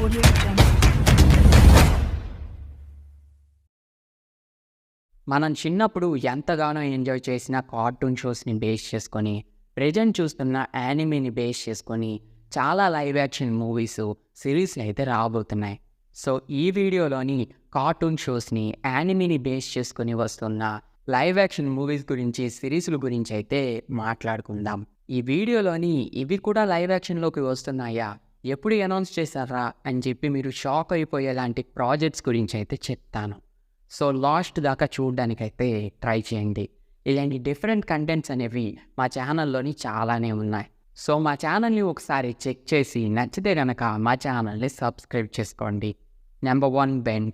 Audio Jungle. మనం చిన్నప్పుడు ఎంతగానో ఎంజాయ్ చేసిన కార్టూన్ షోస్ని బేస్ చేసుకొని ప్రెజెంట్ చూస్తున్న యానిమేని బేస్ చేసుకొని చాలా లైవ్ యాక్షన్ మూవీస్ సిరీస్లు అయితే రాబోతున్నాయి. సో ఈ వీడియోలోని కార్టూన్ షోస్ని యానిమేని బేస్ చేసుకొని వస్తున్న లైవ్ యాక్షన్ మూవీస్ గురించి సిరీస్ల గురించి అయితే మాట్లాడుకుందాం. ఈ వీడియోలోని ఇవి కూడా లైవ్ యాక్షన్లోకి వస్తున్నాయా, ఎప్పుడు అనౌన్స్ చేశారా అని చెప్పి మీరు షాక్ అయిపోయేలాంటి ప్రాజెక్ట్స్ గురించి అయితే చెప్తాను. సో లాస్ట్ దాకా చూడడానికైతే ట్రై చేయండి. ఇలాంటి డిఫరెంట్ కంటెంట్స్ అనేవి మా ఛానల్లోని చాలానే ఉన్నాయి. సో మా ఛానల్ని ఒకసారి చెక్ చేసి నచ్చితే కనుక మా ఛానల్ని సబ్స్క్రైబ్ చేసుకోండి. నెంబర్ 1 బెన్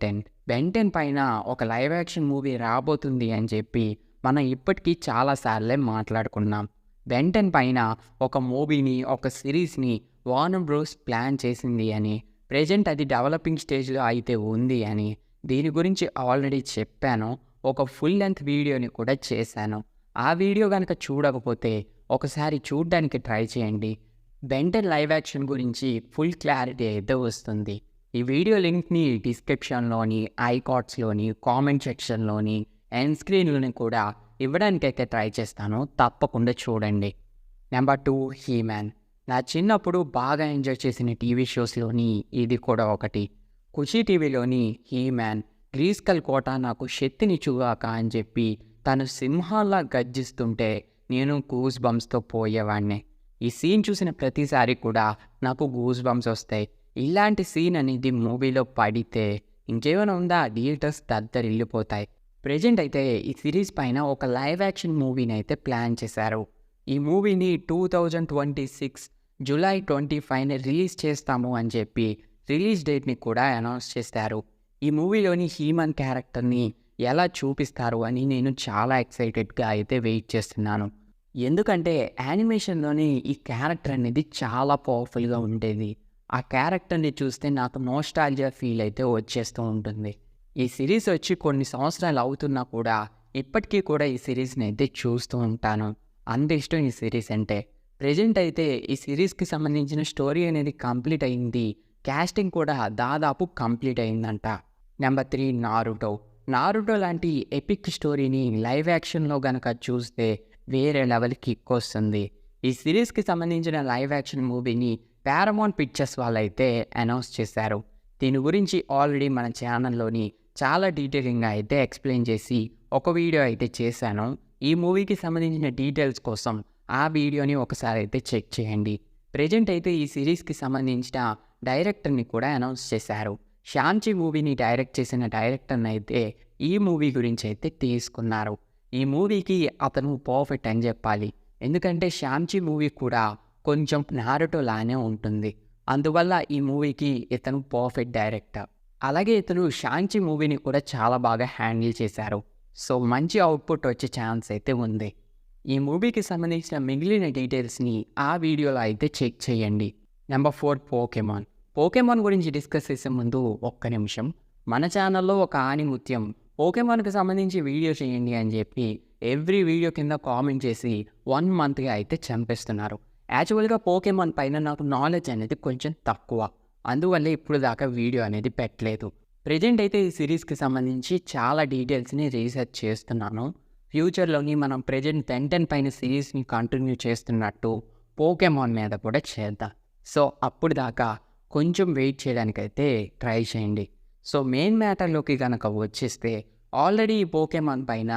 10 పైన ఒక లైవ్ యాక్షన్ మూవీ రాబోతుంది అని చెప్పి మనం ఇప్పటికీ చాలాసార్లే మాట్లాడుకున్నాం. బెన్ 10 పైన ఒక మూవీని, ఒక సిరీస్ని వార్నర్ బ్రోస్ ప్లాన్ చేసింది అని, ప్రెజెంట్ అది డెవలపింగ్ స్టేజ్లో అయితే ఉంది అని, దీని గురించి ఆల్రెడీ చెప్పాను. ఒక ఫుల్ లెంత్ వీడియోని కూడా చేశాను. ఆ వీడియో కనుక చూడకపోతే ఒకసారి చూడడానికి ట్రై చేయండి. బెన్ 10 లైవ్ యాక్షన్ గురించి ఫుల్ క్లారిటీ అయితే వస్తుంది. ఈ వీడియో లింక్ని డిస్క్రిప్షన్లోని, ఐకార్డ్స్లోని, కామెంట్ సెక్షన్లోని, ఎండ్ స్క్రీన్లోని కూడా ఇవ్వడానికైతే ట్రై చేస్తాను. తప్పకుండా చూడండి. Number 2 He Man. నా చిన్నప్పుడు బాగా ఎంజాయ్ చేసిన టీవీ షోస్లోని ఇది కూడా ఒకటి. ఖుషీ టీవీలోని హీ-మ్యాన్ గ్రీస్కల్ కోట నాకు శక్తినిచ్చుగాక అని చెప్పి తను సింహాల్లా గర్జిస్తుంటే నేను గూస్ బంప్స్తో పోయేవాడిని. ఈ సీన్ చూసిన ప్రతిసారి కూడా నాకు గూస్ బంప్స్ వస్తాయి. ఇలాంటి సీన్ అనేది మూవీలో పడితే ఇంకేమైనా ఉందా, థియేటర్స్ దద్దరిల్లిపోతాయి. ప్రెజెంట్ అయితే ఈ సిరీస్ పైన ఒక లైవ్ యాక్షన్ మూవీని అయితే ప్లాన్ చేశారు. ఈ మూవీని 2026 జూలై 25న రిలీజ్ చేస్తాము అని చెప్పి రిలీజ్ డేట్ని కూడా అనౌన్స్ చేశారు. ఈ మూవీలోని హీ-మ్యాన్ క్యారెక్టర్ని ఎలా చూపిస్తారు అని నేను చాలా ఎక్సైటెడ్గా అయితే వెయిట్ చేస్తున్నాను. ఎందుకంటే యానిమేషన్లోని ఈ క్యారెక్టర్ అనేది చాలా పవర్ఫుల్గా ఉండేది. ఆ క్యారెక్టర్ని చూస్తే నాకు నోస్టాల్జియా ఫీల్ అయితే వచ్చేస్తూ ఉంటుంది. ఈ సిరీస్ వచ్చి కొన్ని సంవత్సరాలు అవుతున్నా కూడా ఇప్పటికీ కూడా ఈ సిరీస్ని అయితే చూస్తూ ఉంటాను. అంత ఇష్టం ఈ సిరీస్ అంటే. ప్రెజెంట్ అయితే ఈ సిరీస్కి సంబంధించిన స్టోరీ అనేది కంప్లీట్ అయింది. క్యాస్టింగ్ కూడా దాదాపు కంప్లీట్ అయిందంట. నెంబర్ 3 నారుటో లాంటి ఎపిక్ స్టోరీని లైవ్ యాక్షన్లో గనక చూస్తే వేరే లెవెల్ కిక్ వస్తుంది. ఈ సిరీస్కి సంబంధించిన లైవ్ యాక్షన్ మూవీని పారమౌంట్ పిక్చర్స్ వాళ్ళైతే అనౌన్స్ చేశారు. దీని గురించి ఆల్రెడీ మన ఛానల్లోని చాలా డీటెయిలింగ్గా అయితే ఎక్స్ప్లెయిన్ చేసి ఒక వీడియో అయితే చేశాను. ఈ మూవీకి సంబంధించిన డీటెయిల్స్ కోసం ఆ వీడియోని ఒకసారి అయితే చెక్ చేయండి. ప్రెజెంట్ అయితే ఈ సిరీస్కి సంబంధించిన డైరెక్టర్ని కూడా అనౌన్స్ చేశారు. షాంచి మూవీని డైరెక్ట్ చేసిన డైరెక్టర్ని అయితే ఈ మూవీ గురించి అయితే తీసుకున్నారు. ఈ మూవీకి అతను పర్ఫెక్ట్ అని చెప్పాలి. ఎందుకంటే షాంచి మూవీ కూడా కొంచెం నారుటో లానే ఉంటుంది. అందువల్ల ఈ మూవీకి ఇతను పర్ఫెక్ట్ డైరెక్టర్. అలాగే ఇతను షాంచి మూవీని కూడా చాలా బాగా హ్యాండిల్ చేశారు. సో మంచి అవుట్పుట్ వచ్చే ఛాన్స్ అయితే ఉంది. ఈ మూవీకి సంబంధించిన మిగిలిన డీటెయిల్స్ని ఆ వీడియోలో అయితే చెక్ చేయండి. నెంబర్ 4 పోకెమాన్ గురించి డిస్కస్ చేసే ముందు ఒక్క నిమిషం. మన ఛానల్లో ఒక ఆణిముత్యం పోకెమాన్కి సంబంధించి వీడియో చేయండి అని చెప్పి ఎవ్రీ వీడియో కింద కామెంట్ చేసి 1 మంత్గా అయితే చంపేస్తున్నారు. యాక్చువల్గా పోకెమాన్ పైన నాకు నాలెడ్జ్ అనేది కొంచెం తక్కువ. అందువల్లే ఇప్పుడు దాకా వీడియో అనేది పెట్టలేదు. ప్రెజెంట్ అయితే ఈ సిరీస్కి సంబంధించి చాలా డీటెయిల్స్ని రీసెర్చ్ చేస్తున్నాను. ఫ్యూచర్లోని మనం ప్రెజెంట్ బెన్ 10 పైన సిరీస్ని కంటిన్యూ చేస్తున్నట్టు పోకెమాన్ మీద కూడా చేద్దాం. సో అప్పుడు దాకా కొంచెం వెయిట్ చేయడానికైతే ట్రై చేయండి. సో మెయిన్ మ్యాటర్లోకి కనుక వచ్చేస్తే ఆల్రెడీ ఈ పోకెమాన్ పైన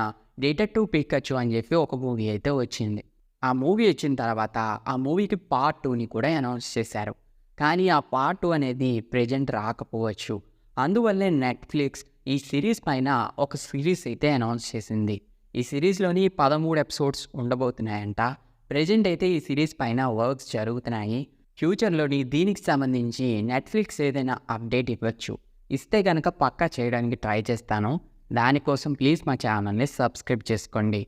డిటెక్టివ్ పికాచు అని చెప్పి ఒక మూవీ అయితే వచ్చింది. ఆ మూవీ వచ్చిన తర్వాత ఆ మూవీకి పార్ట్ 2ని కూడా అనౌన్స్ చేశారు. కానీ ఆ పార్ట్ 2 అనేది ప్రెజెంట్ రాకపోవచ్చు. అందువల్లే నెట్ఫ్లిక్స్ ఈ సిరీస్ పైన ఒక సిరీస్ అయితే అనౌన్స్ చేసింది. ఈ సిరీస్లోని 13 ఎపిసోడ్స్ ఉండబోతున్నాయంట. ప్రెజెంట్ అయితే ఈ సిరీస్ పైన వర్క్స్ జరుగుతున్నాయి. ఫ్యూచర్లోని దీనికి సంబంధించి నెట్ఫ్లిక్స్ ఏదైనా అప్డేట్ ఇవ్వచ్చు. ఇస్తే కనుక పక్కా చేయడానికి ట్రై చేస్తాను. దానికోసం ప్లీజ్ మా ఛానల్ని సబ్స్క్రైబ్ చేసుకోండి.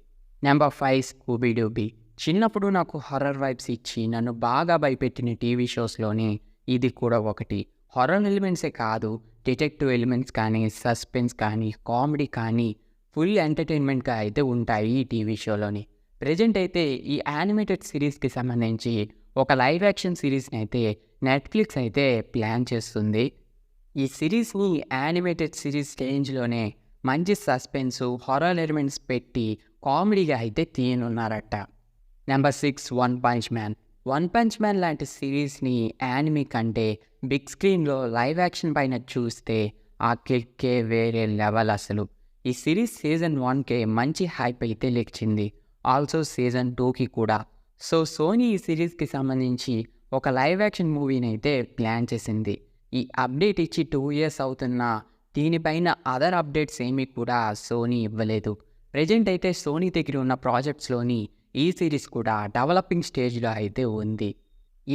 Number 5 Scooby-Doobie. చిన్నప్పుడు నాకు హర్రర్ వైబ్స్ ఇచ్చి నన్ను బాగా భయపెట్టిన టీవీ షోస్లోని ఇది కూడా ఒకటి. హారర్ ఎలిమెంట్సే కాదు, డిటెక్టివ్ ఎలిమెంట్స్ కానీ, సస్పెన్స్ కానీ, కామెడీ కానీ ఫుల్ ఎంటర్టైన్మెంట్గా అయితే ఉంటాయి ఈ టీవీ షోలోని. ప్రెజెంట్ అయితే ఈ యానిమేటెడ్ సిరీస్కి సంబంధించి ఒక లైవ్ యాక్షన్ సిరీస్ని అయితే నెట్ఫ్లిక్స్ అయితే ప్లాన్ చేస్తుంది. ఈ సిరీస్ని యానిమేటెడ్ సిరీస్ రేంజ్లోనే మంచి సస్పెన్సు హారర్ ఎలిమెంట్స్ పెట్టి కామెడీగా అయితే తీయనున్నారట. Number 6 one punch man. One punch man లాంటి సిరీస్ని యానిమీ కంటే బిగ్ స్క్రీన్లో లైవ్ యాక్షన్ పైన చూస్తే ఆ కిక్కే వేరే లెవెల్ అసలు. ఈ సిరీస్ సీజన్ 1కే మంచి హైప్ అయితే లెక్కింది, ఆల్సో సీజన్ 2కి కూడా. సో సోనీ ఈ సిరీస్కి సంబంధించి ఒక లైవ్ యాక్షన్ మూవీని అయితే ప్లాన్ చేసింది. ఈ అప్డేట్ ఇచ్చి 2 years అవుతున్నా దీనిపైన అదర్ అప్డేట్స్ ఏమీ కూడా సోనీ ఇవ్వలేదు. ప్రజెంట్ అయితే సోనీ దగ్గర ఉన్న ప్రాజెక్ట్స్లోని ఈ సిరీస్ కూడా డెవలపింగ్ స్టేజ్లో అయితే ఉంది.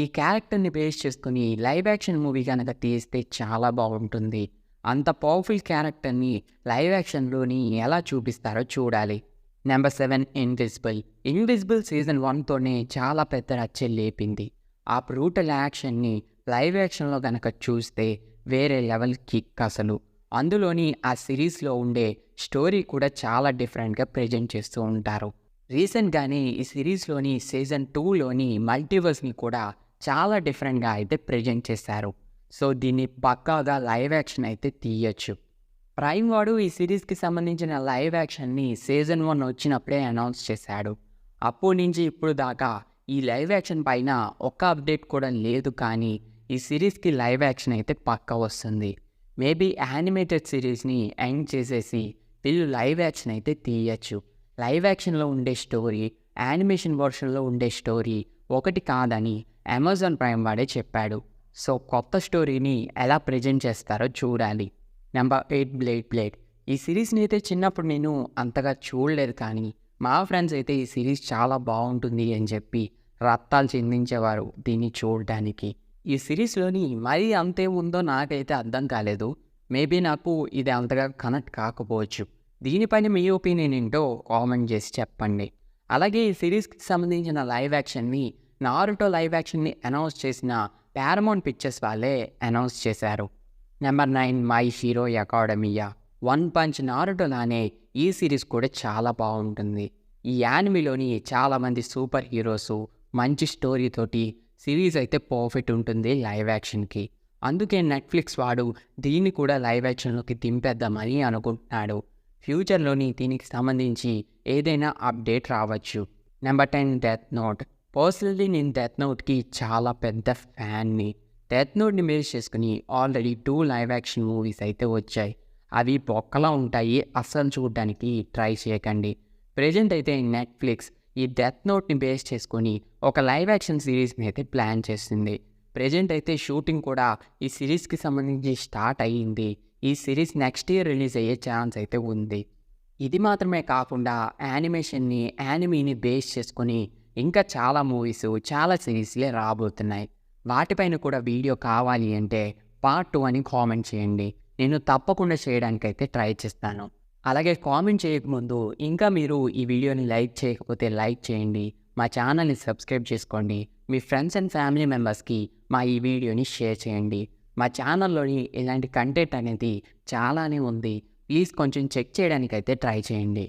ఈ క్యారెక్టర్ని బేస్ చేసుకుని లైవ్ యాక్షన్ మూవీ కనుక తీస్తే చాలా బాగుంటుంది. అంత పవర్ఫుల్ క్యారెక్టర్ని లైవ్ యాక్షన్లోని ఎలా చూపిస్తారో చూడాలి. Number 7 invisible. ఇన్విజిబుల్ సీజన్ 1తోనే చాలా పెద్ద రచ్చ లేపింది. ఆ బ్రూటల్ యాక్షన్ని లైవ్ యాక్షన్లో కనుక చూస్తే వేరే లెవెల్ కిక్ అసలు. అందులోని ఆ సిరీస్లో ఉండే స్టోరీ కూడా చాలా డిఫరెంట్గా ప్రజెంట్ చేస్తూ ఉంటారు. రీసెంట్గానే ఈ సిరీస్లోని సీజన్ 2లోని మల్టీవర్స్ని కూడా చాలా డిఫరెంట్గా అయితే ప్రజెంట్ చేశారు. సో దీన్ని పక్కాగా లైవ్ యాక్షన్ అయితే తీయచ్చు. ప్రైమ్ వాడు ఈ సిరీస్కి సంబంధించిన లైవ్ యాక్షన్ని సీజన్ 1 వచ్చినప్పుడే అనౌన్స్ చేశాడు. అప్పటి నుంచి ఇప్పుడు దాకా ఈ లైవ్ యాక్షన్ పైన ఒక్క అప్డేట్ కూడా లేదు. కానీ ఈ సిరీస్కి లైవ్ యాక్షన్ అయితే పక్కా వస్తుంది. మేబీ యానిమేటెడ్ సిరీస్ని ఎండ్ చేసేసి వీళ్ళు లైవ్ యాక్షన్ అయితే తీయచ్చు. లైవ్ యాక్షన్లో ఉండే స్టోరీ యానిమేషన్ వర్షన్లో ఉండే స్టోరీ ఒకటి కాదని అమెజాన్ ప్రైమ్ వాడే చెప్పాడు. సో కొత్త స్టోరీని ఎలా ప్రజెంట్ చేస్తారో చూడాలి. Number 8 blade. ఈ సిరీస్ని అయితే చిన్నప్పుడు నేను అంతగా చూడలేదు, కానీ మా ఫ్రెండ్స్ అయితే ఈ సిరీస్ చాలా బాగుంటుంది అని చెప్పి రక్తాలు చిందించేవారు దీన్ని చూడడానికి. ఈ సిరీస్లోని మరీ అంతే ఉందో నాకైతే అర్థం కాలేదు. మేబీ నాకు ఇది అంతగా కనెక్ట్ కాకపోవచ్చు. దీనిపైన మీ ఒపీనియన్ ఏంటో కామెంట్ చేసి చెప్పండి. అలాగే ఈ సిరీస్కి సంబంధించిన లైవ్ యాక్షన్ని నారుటో లైవ్ యాక్షన్ని అనౌన్స్ చేసిన పారమౌంట్ పిక్చర్స్ వాళ్ళే అనౌన్స్ చేశారు. Number 9 My Hero Academia. One punch నారుటోలానే ఈ సిరీస్ కూడా చాలా బాగుంటుంది. ఈ యానిమీలోని చాలామంది సూపర్ హీరోసు మంచి స్టోరీతోటి సిరీస్ అయితే పర్ఫెక్ట్ ఉంటుంది లైవ్ యాక్షన్కి. అందుకే నెట్ఫ్లిక్స్ వాడు దీన్ని కూడా లైవ్ యాక్షన్లోకి దింపేద్దామని అనుకుంటున్నాడు. ఫ్యూచర్లోని దీనికి సంబంధించి ఏదైనా అప్డేట్ రావచ్చు. Number 10 death note. పర్సనల్లీ నేను డెత్ నోట్కి చాలా పెద్ద ఫ్యాన్ని. డెత్ నోట్ని బేస్ చేసుకుని ఆల్రెడీ 2 లైవ్ యాక్షన్ మూవీస్ అయితే వచ్చాయి. అవి బొక్కలా ఉంటాయి, అస్సలు చూడడానికి ట్రై చేయకండి. ప్రజెంట్ అయితే నెట్ఫ్లిక్స్ ఈ డెత్ నోట్ని బేస్ చేసుకొని ఒక లైవ్ యాక్షన్ సిరీస్ని అయితే ప్లాన్ చేస్తుంది. ప్రజెంట్ అయితే షూటింగ్ కూడా ఈ సిరీస్కి సంబంధించి స్టార్ట్ అయ్యింది. ఈ సిరీస్ నెక్స్ట్ ఇయర్ రిలీజ్ అయ్యే ఛాన్స్ అయితే ఉంది. ఇది మాత్రమే కాకుండా యానిమీని బేస్ చేసుకొని ఇంకా చాలా మూవీస్ చాలా సిరీస్లే రాబోతున్నాయి. వాటిపైన కూడా వీడియో కావాలి అంటే పార్ట్ 2 అని కామెంట్ చేయండి. నేను తప్పకుండా చేయడానికైతే ట్రై చేస్తాను. అలాగే కామెంట్ చేయకముందు ఇంకా మీరు ఈ వీడియోని లైక్ చేయకపోతే లైక్ చేయండి. మా ఛానల్ని సబ్స్క్రైబ్ చేసుకోండి. మీ ఫ్రెండ్స్ అండ్ ఫ్యామిలీ మెంబర్స్కి మా ఈ వీడియోని షేర్ చేయండి. మా ఛానల్లోని ఇలాంటి కంటెంట్ అనేది చాలానే ఉంది. ప్లీజ్ కొంచెం చెక్ చేయడానికైతే ట్రై చేయండి.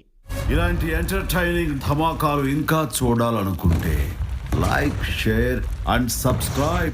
ఇలాంటి ఎంటర్టైనింగ్ ధమాకాలు ఇంకా చూడాలనుకుంటే లైక్, షేర్ అండ్ సబ్స్క్రైబ్.